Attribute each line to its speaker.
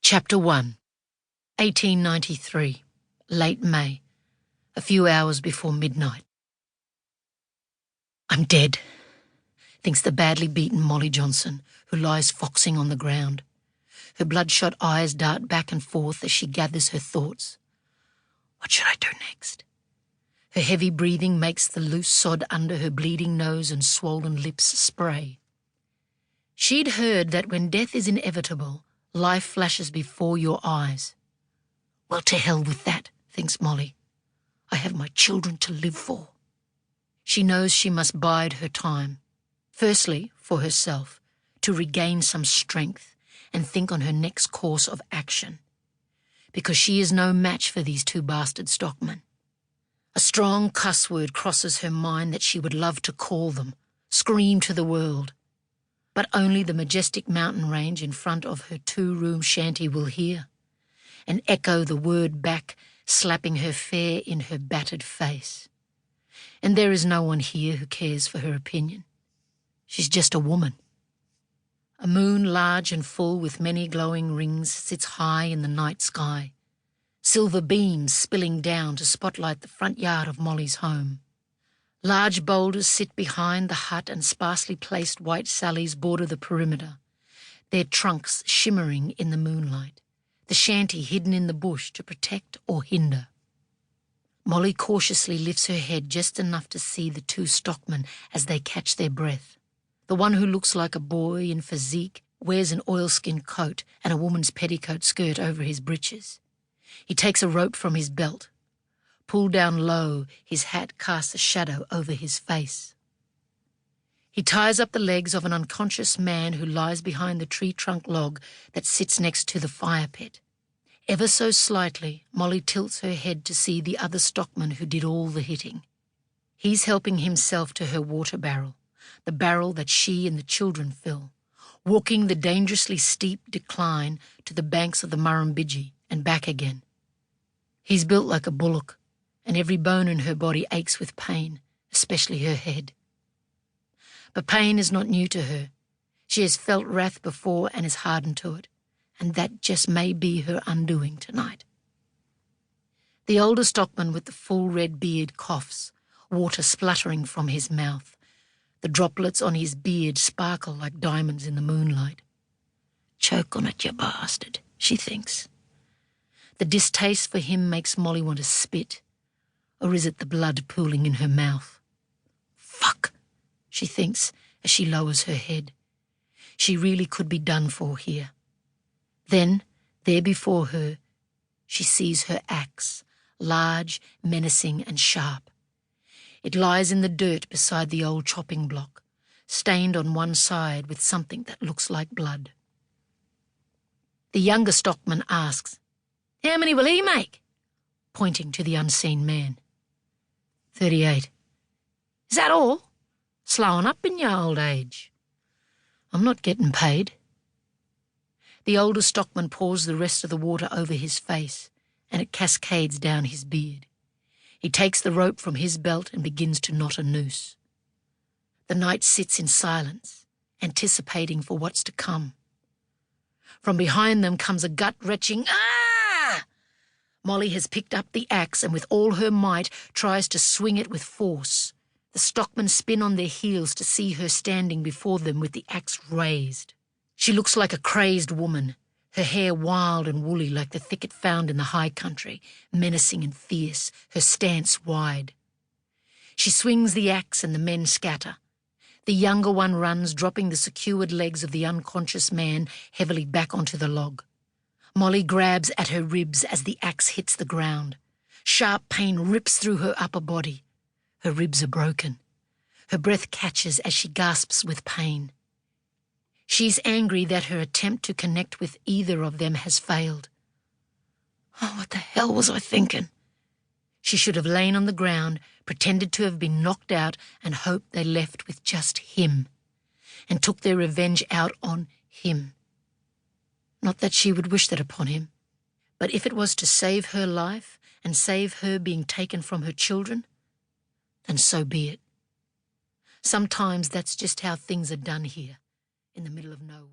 Speaker 1: Chapter 1, 1893, late May, a few hours before midnight. "I'm dead," thinks the badly beaten Molly Johnson, who lies foxing on the ground. Her bloodshot eyes dart back and forth as she gathers her thoughts. What should I do next? Her heavy breathing makes the loose sod under her bleeding nose and swollen lips spray. She'd heard that when death is inevitable, life flashes before your eyes. Well, to hell with that, thinks Molly. I have my children to live for. She knows she must bide her time. Firstly, for herself, to regain some strength and think on her next course of action. Because she is no match for these two bastard stockmen. A strong cuss word crosses her mind that she would love to call them, scream to the world. But only the majestic mountain range in front of her two-room shanty will hear, and echo the word back, slapping her fair in her battered face. And there is no one here who cares for her opinion. She's just a woman. A moon large and full with many glowing rings sits high in the night sky, silver beams spilling down to spotlight the front yard of Molly's home. Large boulders sit behind the hut and sparsely placed white sallies border the perimeter, their trunks shimmering in the moonlight, the shanty hidden in the bush to protect or hinder. Molly cautiously lifts her head just enough to see the two stockmen as they catch their breath. The one who looks like a boy in physique wears an oilskin coat and a woman's petticoat skirt over his breeches. He takes a rope from his belt. Pulled down low, his hat casts a shadow over his face. He ties up the legs of an unconscious man who lies behind the tree trunk log that sits next to the fire pit. Ever so slightly, Molly tilts her head to see the other stockman who did all the hitting. He's helping himself to her water barrel, the barrel that she and the children fill, walking the dangerously steep decline to the banks of the Murrumbidgee and back again. He's built like a bullock, and every bone in her body aches with pain, especially her head. But pain is not new to her. She has felt wrath before and is hardened to it, and that just may be her undoing tonight. The older stockman with the full red beard coughs, water spluttering from his mouth. The droplets on his beard sparkle like diamonds in the moonlight. Choke on it, you bastard, she thinks. The distaste for him makes Molly want to spit. Or is it the blood pooling in her mouth? Fuck, she thinks as she lowers her head. She really could be done for here. Then, there before her, she sees her axe, large, menacing and sharp. It lies in the dirt beside the old chopping block, stained on one side with something that looks like blood. The younger stockman asks, "How many will he make?" pointing to the unseen man. 38. "Is that all? Slowing up in your old age?" "I'm not getting paid." The older stockman pours the rest of the water over his face, and it cascades down his beard. He takes the rope from his belt and begins to knot a noose. The night sits in silence, anticipating for what's to come. From behind them comes a gut-wrenching "Ah!" Molly has picked up the axe and with all her might tries to swing it with force. The stockmen spin on their heels to see her standing before them with the axe raised. She looks like a crazed woman, her hair wild and woolly like the thicket found in the high country, menacing and fierce, her stance wide. She swings the axe and the men scatter. The younger one runs, dropping the secured legs of the unconscious man heavily back onto the log. Molly grabs at her ribs as the axe hits the ground. Sharp pain rips through her upper body. Her ribs are broken. Her breath catches as she gasps with pain. She's angry that her attempt to connect with either of them has failed. Oh, what the hell was I thinking? She should have lain on the ground, pretended to have been knocked out, and hoped they left with just him, and took their revenge out on him. Not that she would wish that upon him, but if it was to save her life and save her being taken from her children, then so be it. Sometimes that's just how things are done here, in the middle of nowhere.